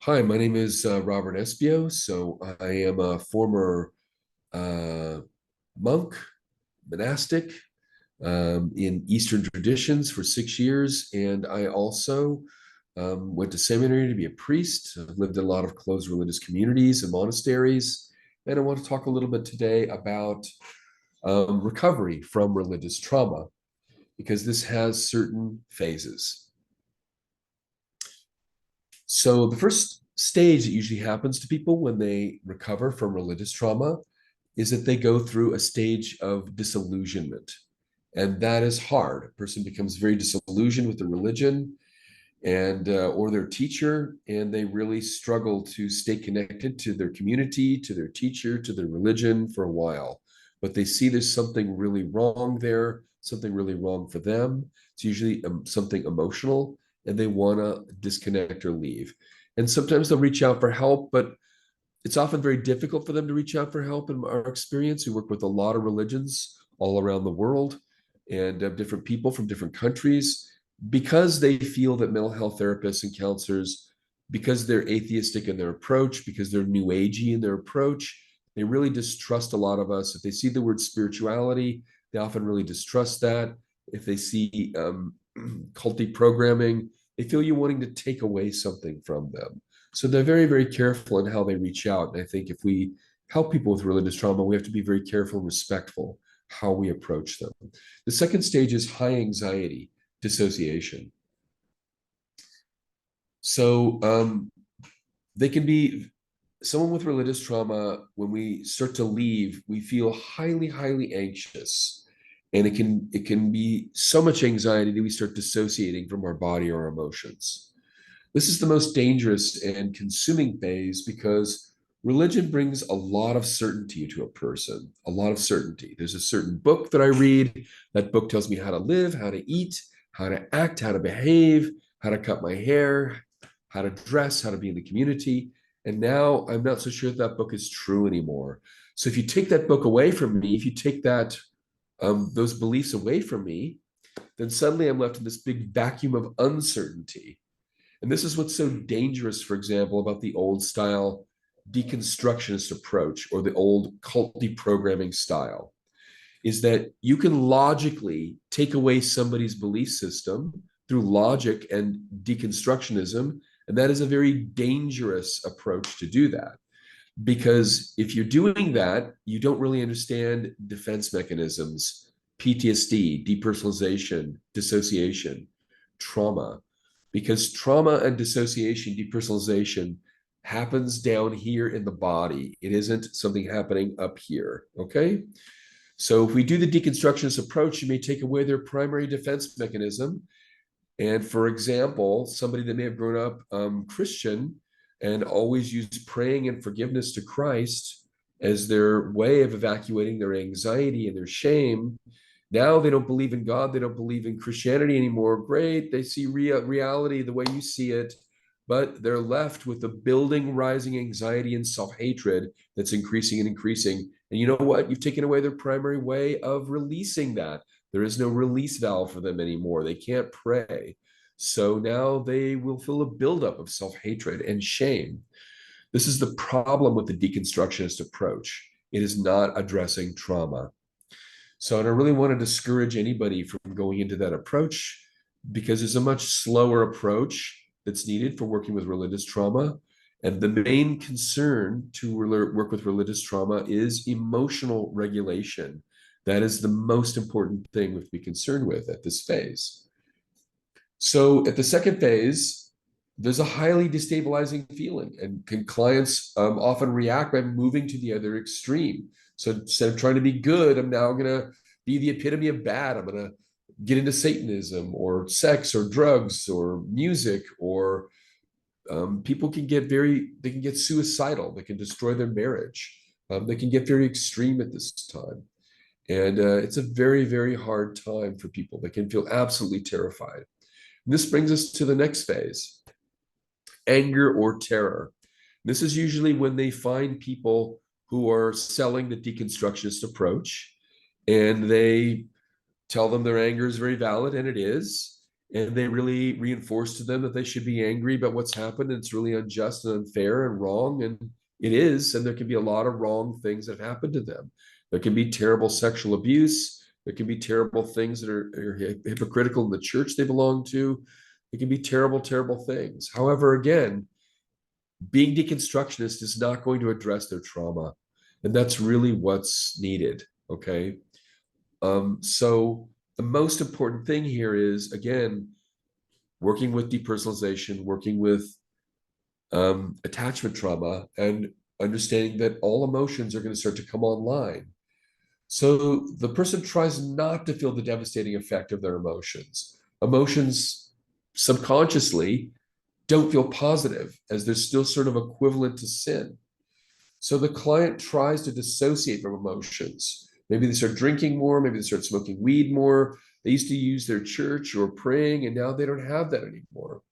Hi, my name is Robert Espiau. I am a former uh, monk, monastic in Eastern traditions for 6 years. And I also went to seminary to be a priest. I've lived in a lot of closed religious communities and monasteries. And I want to talk a little bit today about recovery from religious trauma, because this has certain phases. So the first stage that usually happens to people when they recover from religious trauma is that they go through a stage of disillusionment. And that is hard. A person becomes very disillusioned with the religion and or their teacher, and they really struggle to stay connected to their community, to their teacher, to their religion for a while. But they see there's something really wrong there, something really wrong for them. It's usually something emotional, and they want to disconnect or leave. And sometimes they'll reach out for help, but it's often very difficult for them to reach out for help. In our experience, we work with a lot of religions all around the world and different people from different countries, because they feel that mental health therapists and counselors, because they're atheistic in their approach, because they're new agey in their approach, they really distrust a lot of us. If they see the word spirituality, they often really distrust that. If they see culty programming, they feel you wanting to take away something from them. So they're very, very careful in how they reach out. And I think if we help people with religious trauma, we have to be very careful and respectful how we approach them. The second stage is high anxiety, dissociation. So they can be someone with religious trauma. When we start to leave, we feel highly, highly anxious. And it can be so much anxiety that we start dissociating from our body or our emotions. This is the most dangerous and consuming phase, because religion brings a lot of certainty to a person, a lot of certainty. There's a certain book that I read. That book tells me how to live, how to eat, how to act, how to behave, how to cut my hair, how to dress, how to be in the community. And now I'm not so sure that book is true anymore. So if you take that book away from me, if you take that those beliefs away from me, then suddenly I'm left in this big vacuum of uncertainty. And this is what's so dangerous, for example, about the old style deconstructionist approach, or the old cult deprogramming style, is that you can logically take away somebody's belief system through logic and deconstructionism. And that is a very dangerous approach to do that. Because if you're doing that, you don't really understand defense mechanisms, PTSD, depersonalization, dissociation, trauma. Because trauma and dissociation, depersonalization happens down here in the body. It isn't something happening up here. Okay. So if we do the deconstructionist approach, you may take away their primary defense mechanism. And for example, somebody that may have grown up Christian and always used praying and forgiveness to Christ as their way of evacuating their anxiety and their shame. Now they don't believe in God. They don't believe in Christianity anymore. Great. They see reality the way you see it, but they're left with a building, rising anxiety and self-hatred that's increasing and increasing. And you know what? You've taken away their primary way of releasing that. There is no release valve for them anymore. They can't pray. So now they will feel a buildup of self-hatred and shame. This is the problem with the deconstructionist approach. It is not addressing trauma. So I don't really want to discourage anybody from going into that approach, because there's a much slower approach that's needed for working with religious trauma. And the main concern to work with religious trauma is emotional regulation. That is the most important thing we have to be concerned with at this phase. So at the second phase, there's a highly destabilizing feeling, and clients often react by moving to the other extreme. So instead of trying to be good, I'm now going to be the epitome of bad. I'm going to get into Satanism or sex or drugs or music, or people can get they can get suicidal. They can destroy their marriage. They can get very extreme at this time. And it's a very, very hard time for people. They can feel absolutely terrified. And this brings us to the next phase, anger or terror. This is usually when they find people who are selling the deconstructionist approach, and they tell them their anger is very valid, and it is. and they really reinforce to them that they should be angry about what's happened, and it's really unjust and unfair and wrong, and it is. And there can be a lot of wrong things that happen to them. There can be terrible sexual abuse. There can be terrible things that are hypocritical in the church they belong to. It can be terrible, terrible things. However, again, being deconstructionist is not going to address their trauma. And that's really what's needed. Okay. So the most important thing here is, again, working with depersonalization, working with attachment trauma, and understanding that all emotions are going to start to come online. So the person tries not to feel the devastating effect of their emotions. Emotions subconsciously don't feel positive, as they're still sort of equivalent to sin. So the client tries to dissociate from emotions. Maybe they start drinking more, maybe they start smoking weed more. They used to use their church or praying, and now they don't have that anymore.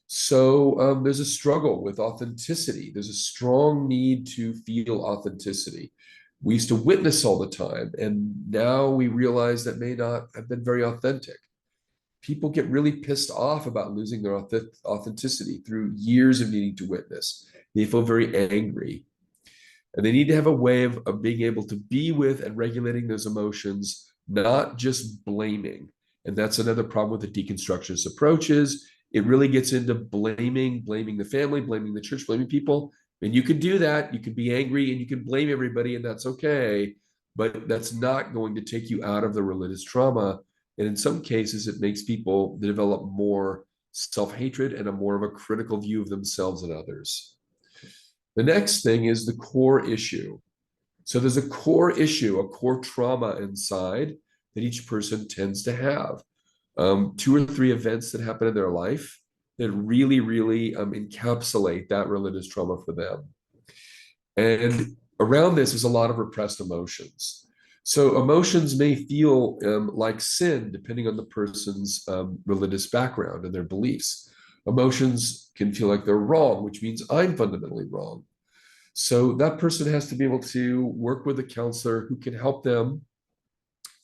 So there's a struggle with authenticity. There's a strong need to feel authenticity. We used to witness all the time, and now we realize that may not have been very authentic. People get really pissed off about losing their authenticity through years of needing to witness. They feel very angry. And they need to have a way of being able to be with and regulating those emotions, not just blaming. And that's another problem with the deconstructionist approaches. It really gets into blaming the family, blaming the church, blaming people. And you can do that. You can be angry and you can blame everybody, and that's okay. But that's not going to take you out of the religious trauma. And in some cases, it makes people develop more self-hatred and a more of a critical view of themselves and others. The next thing is the core issue. So there's a core issue, a core trauma inside that each person tends to have. 2 or 3 events that happen in their life that really, really encapsulate that religious trauma for them. And around this is a lot of repressed emotions. So emotions may feel like sin depending on the person's religious background and their beliefs. Emotions can feel like they're wrong, which means I'm fundamentally wrong. So that person has to be able to work with a counselor who can help them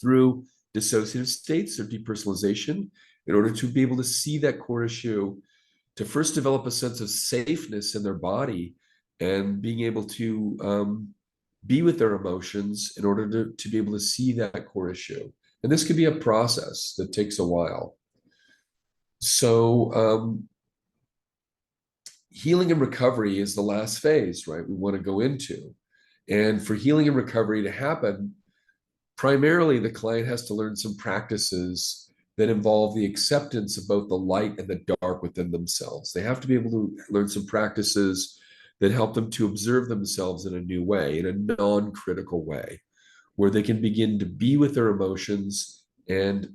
through dissociative states or depersonalization in order to be able to see that core issue, to first develop a sense of safeness in their body and being able to be with their emotions in order to be able to see that core issue. And this could be a process that takes a while. So healing and recovery is the last phase, right? We want to go into. And for healing and recovery to happen, primarily the client has to learn some practices that involve the acceptance of both the light and the dark within themselves. They have to be able to learn some practices that help them to observe themselves in a new way, in a non-critical way, where they can begin to be with their emotions and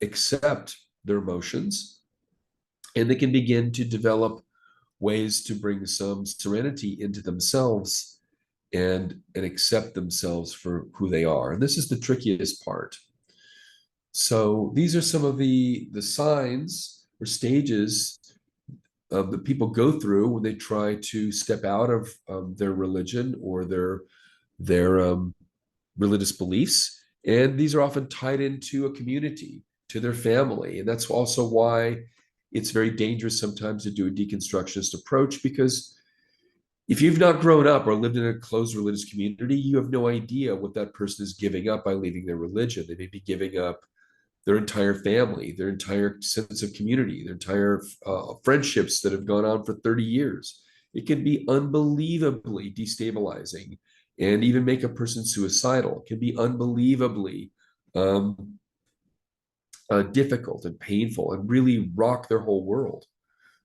accept their emotions. And they can begin to develop ways to bring some serenity into themselves and accept themselves for who they are. And this is the trickiest part. So these are some of the signs or stages that people go through when they try to step out of their religion or their religious beliefs. And these are often tied into a community, to their family. And that's also why it's very dangerous sometimes to do a deconstructionist approach, because if you've not grown up or lived in a closed religious community, you have no idea what that person is giving up by leaving their religion. They may be giving up their entire family, their entire sense of community, their entire friendships that have gone on for 30 years. It can be unbelievably destabilizing and even make a person suicidal. It can be unbelievably difficult and painful and really rock their whole world.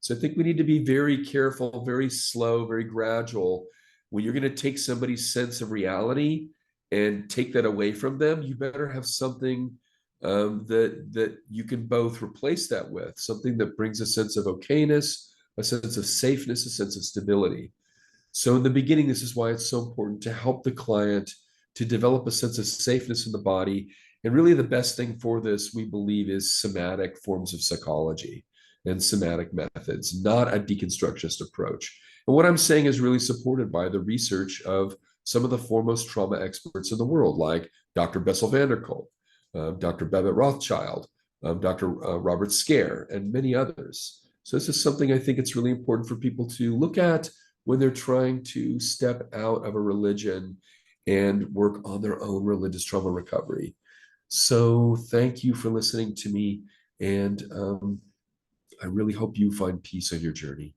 So I think we need to be very careful, very slow, very gradual. When you're going to take somebody's sense of reality and take that away from them, you better have something that you can both replace that with, something that brings a sense of okayness, a sense of safeness, a sense of stability. So in the beginning, this is why it's so important to help the client to develop a sense of safeness in the body. And really the best thing for this, we believe, is somatic forms of psychology and somatic methods, not a deconstructionist approach. And what I'm saying is really supported by the research of some of the foremost trauma experts in the world, like Dr. Bessel van der Kolk, Dr. Babette Rothschild, Dr. Robert Scare, and many others. So this is something I think it's really important for people to look at when they're trying to step out of a religion and work on their own religious trauma recovery. So thank you for listening to me, and I really hope you find peace on your journey.